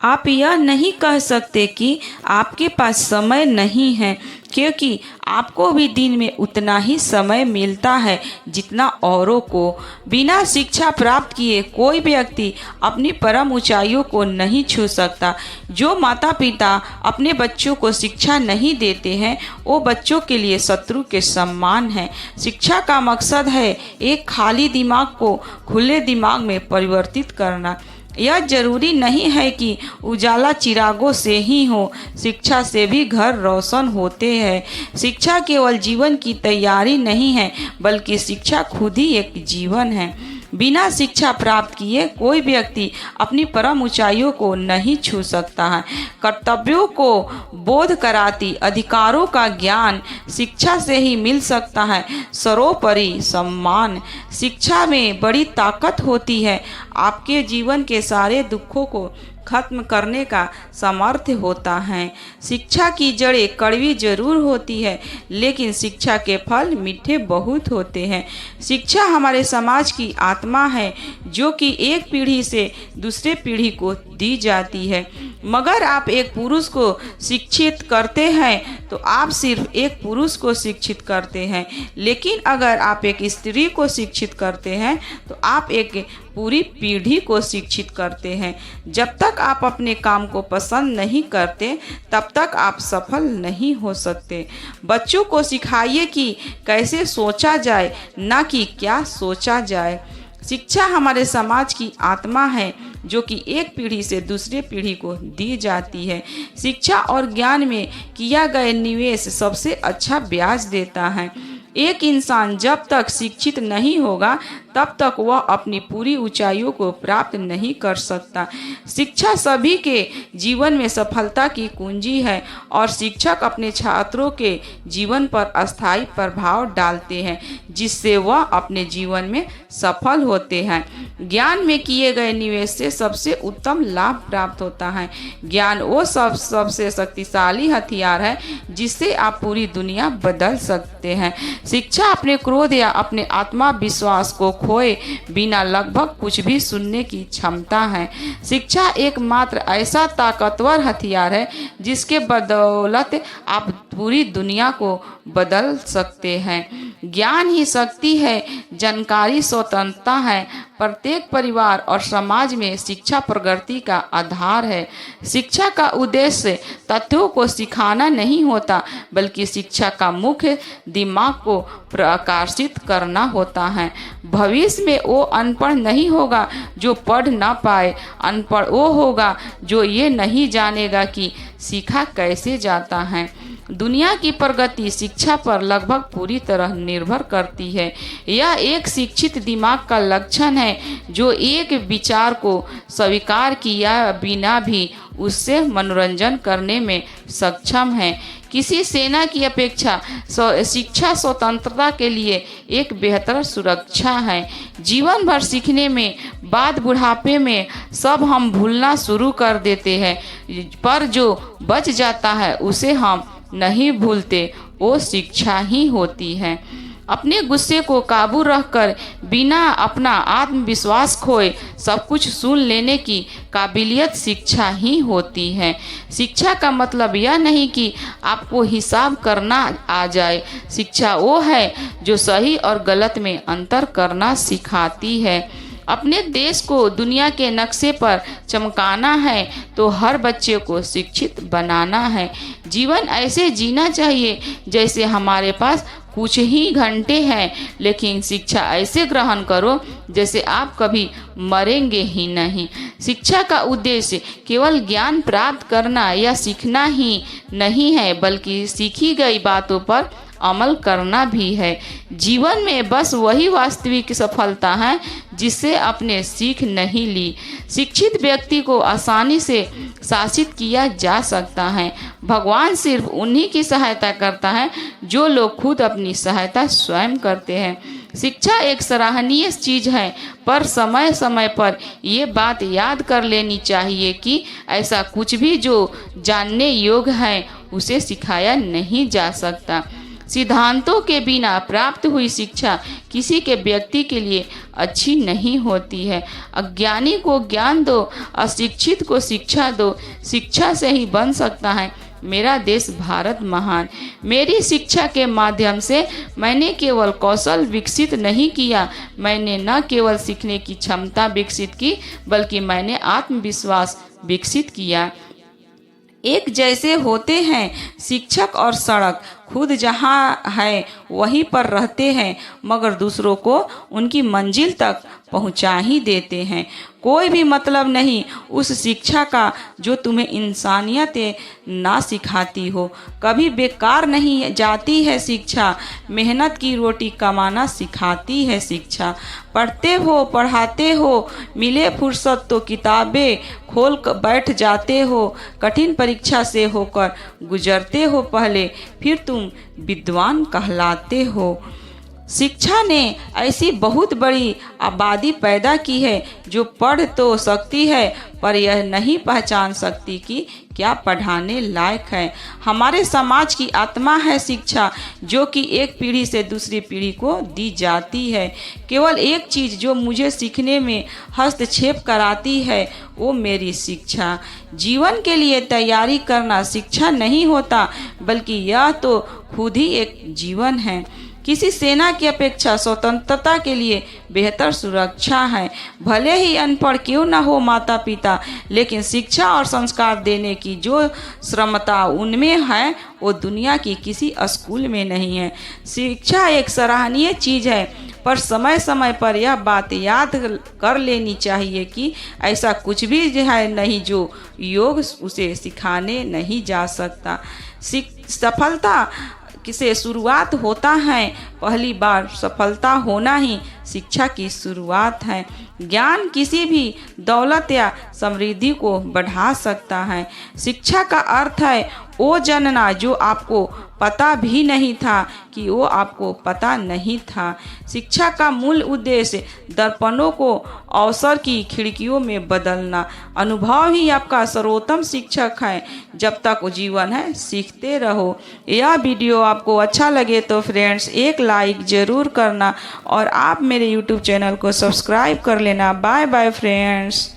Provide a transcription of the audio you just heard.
आप यह नहीं कह सकते कि आपके पास समय नहीं है, क्योंकि आपको भी दिन में उतना ही समय मिलता है जितना औरों को। बिना शिक्षा प्राप्त किए कोई व्यक्ति अपनी परम ऊंचाइयों को नहीं छू सकता। जो माता पिता अपने बच्चों को शिक्षा नहीं देते हैं वो बच्चों के लिए शत्रु के समान हैं। शिक्षा का मकसद है एक खाली दिमाग को खुले दिमाग में परिवर्तित करना। यह जरूरी नहीं है कि उजाला चिरागों से ही हो, शिक्षा से भी घर रोशन होते हैं। शिक्षा केवल जीवन की तैयारी नहीं है, बल्कि शिक्षा खुद ही एक जीवन है। बिना शिक्षा प्राप्त किए कोई व्यक्ति अपनी परम ऊंचाइयों को नहीं छू सकता है। कर्तव्यों को बोध कराती अधिकारों का ज्ञान शिक्षा से ही मिल सकता है। सर्वोपरि सम्मान। शिक्षा में बड़ी ताकत होती है। आपके जीवन के सारे दुखों को खत्म करने का सामर्थ्य होता है। शिक्षा की जड़ें कड़वी जरूर होती है, लेकिन शिक्षा के फल मीठे बहुत होते हैं। शिक्षा हमारे समाज की आत्मा है, जो कि एक पीढ़ी से दूसरे पीढ़ी को दी जाती है। मगर आप एक पुरुष को शिक्षित करते हैं तो आप सिर्फ एक पुरुष को शिक्षित करते हैं, लेकिन अगर आप एक स्त्री को शिक्षित करते हैं तो आप एक पूरी पीढ़ी को शिक्षित करते हैं। जब तक आप अपने काम को पसंद नहीं करते तब तक आप सफल नहीं हो सकते। बच्चों को सिखाइए कि कैसे सोचा जाए, ना कि क्या सोचा जाए। शिक्षा हमारे समाज की आत्मा है, जो कि एक पीढ़ी से दूसरे पीढ़ी को दी जाती है। शिक्षा और ज्ञान में किया गया निवेश सबसे अच्छा ब्याज देता है। एक इंसान जब तक शिक्षित नहीं होगा तब तक वह अपनी पूरी ऊंचाइयों को प्राप्त नहीं कर सकता। शिक्षा सभी के जीवन में सफलता की कुंजी है और शिक्षक अपने छात्रों के जीवन पर अस्थायी प्रभाव डालते हैं, जिससे वह अपने जीवन में सफल होते हैं। ज्ञान में किए गए निवेश से सबसे उत्तम लाभ प्राप्त होता है। ज्ञान वो सबसे शक्तिशाली हथियार है जिससे आप पूरी दुनिया बदल सकते हैं। शिक्षा अपने क्रोध या अपने आत्मविश्वास को खोए बिना लगभग कुछ भी सुनने की क्षमता है। शिक्षा एकमात्र ऐसा ताकतवर हथियार है जिसके बदौलत आप पूरी दुनिया को बदल सकते हैं। ज्ञान ही शक्ति है, जानकारी स्वतंत्रता है। प्रत्येक परिवार और समाज में शिक्षा प्रगति का आधार है। शिक्षा का उद्देश्य तथ्यों को सिखाना नहीं होता, बल्कि शिक्षा का मुख्य दिमाग को प्रकाशित करना होता है। भविष्य में वो अनपढ़ नहीं होगा जो पढ़ ना पाए, अनपढ़ वो होगा जो ये नहीं जानेगा कि सीखा कैसे जाता है। दुनिया की प्रगति शिक्षा पर लगभग पूरी तरह निर्भर करती है। यह एक शिक्षित दिमाग का लक्षण है जो एक विचार को स्वीकार किया बिना भी उससे मनोरंजन करने में सक्षम है। किसी सेना की अपेक्षा शिक्षा स्वतंत्रता के लिए एक बेहतर सुरक्षा है। जीवन भर सीखने में बाद बुढ़ापे में सब हम भूलना शुरू कर देते हैं, पर जो बच जाता है उसे हम नहीं भूलते। वो शिक्षा ही होती है। अपने गुस्से को काबू रखकर बिना अपना आत्मविश्वास खोए सब कुछ सुन लेने की काबिलियत शिक्षा ही होती है। शिक्षा का मतलब यह नहीं कि आपको हिसाब करना आ जाए। शिक्षा वो है जो सही और गलत में अंतर करना सिखाती है। अपने देश को दुनिया के नक्शे पर चमकाना है तो हर बच्चे को शिक्षित बनाना है। जीवन ऐसे जीना चाहिए जैसे हमारे पास कुछ ही घंटे हैं, लेकिन शिक्षा ऐसे ग्रहण करो जैसे आप कभी मरेंगे ही नहीं। शिक्षा का उद्देश्य केवल ज्ञान प्राप्त करना या सीखना ही नहीं है, बल्कि सीखी गई बातों पर अमल करना भी है। जीवन में बस वही वास्तविक सफलता है जिससे आपने सीख नहीं ली। शिक्षित व्यक्ति को आसानी से शासित किया जा सकता है। भगवान सिर्फ उन्हीं की सहायता करता है जो लोग खुद अपनी सहायता स्वयं करते हैं। शिक्षा एक सराहनीय चीज है, पर समय समय पर ये बात याद कर लेनी चाहिए कि ऐसा कुछ भी जो जानने योग्य है उसे सिखाया नहीं जा सकता। सिद्धांतों के बिना प्राप्त हुई शिक्षा किसी के व्यक्ति के लिए अच्छी नहीं होती है। अज्ञानी को ज्ञान दो, अशिक्षित को शिक्षा दो। शिक्षा से ही बन सकता है मेरा देश भारत महान। मेरी शिक्षा के माध्यम से मैंने केवल कौशल विकसित नहीं किया, मैंने न केवल सीखने की क्षमता विकसित की, बल्कि मैंने आत्मविश्वास विकसित किया। एक जैसे होते हैं शिक्षक और सड़क, खुद जहाँ है वहीं पर रहते हैं, मगर दूसरों को उनकी मंजिल तक पहुँचा ही देते हैं। कोई भी मतलब नहीं उस शिक्षा का जो तुम्हें इंसानियत ना सिखाती हो। कभी बेकार नहीं जाती है शिक्षा, मेहनत की रोटी कमाना सिखाती है शिक्षा। पढ़ते हो पढ़ाते हो, मिले फुर्सत तो किताबें खोल कर बैठ जाते हो। कठिन परीक्षा से होकर गुजरते हो पहले, फिर तुम विद्वान कहलाते हो। शिक्षा ने ऐसी बहुत बड़ी आबादी पैदा की है जो पढ़ तो सकती है पर यह नहीं पहचान सकती कि क्या पढ़ाने लायक है। हमारे समाज की आत्मा है शिक्षा, जो कि एक पीढ़ी से दूसरी पीढ़ी को दी जाती है। केवल एक चीज़ जो मुझे सीखने में हस्तक्षेप कराती है वो मेरी शिक्षा। जीवन के लिए तैयारी करना शिक्षा नहीं होता, बल्कि यह तो खुद ही एक जीवन है। किसी सेना की अपेक्षा स्वतंत्रता के लिए बेहतर सुरक्षा है। भले ही अनपढ़ क्यों न हो माता पिता, लेकिन शिक्षा और संस्कार देने की जो क्षमता उनमें है वो दुनिया की किसी स्कूल में नहीं है। शिक्षा एक सराहनीय चीज़ है, पर समय समय पर यह बात याद कर लेनी चाहिए कि ऐसा कुछ भी है नहीं जो योग उसे सिखाने नहीं जा सकता। सफलता से शुरुआत होता है, पहली बार सफलता होना ही शिक्षा की शुरुआत है। ज्ञान किसी भी दौलत या समृद्धि को बढ़ा सकता है। शिक्षा का अर्थ है वो जानना जो आपको पता भी नहीं था कि वो आपको पता नहीं था। शिक्षा का मूल उद्देश्य दर्पणों को अवसर की खिड़कियों में बदलना। अनुभव ही आपका सर्वोत्तम शिक्षक है। जब तक जीवन है सीखते रहो। यह वीडियो आपको अच्छा लगे तो फ्रेंड्स एक लाइक ज़रूर करना और आप मेरे YouTube चैनल को सब्सक्राइब कर लेना। Bye bye friends.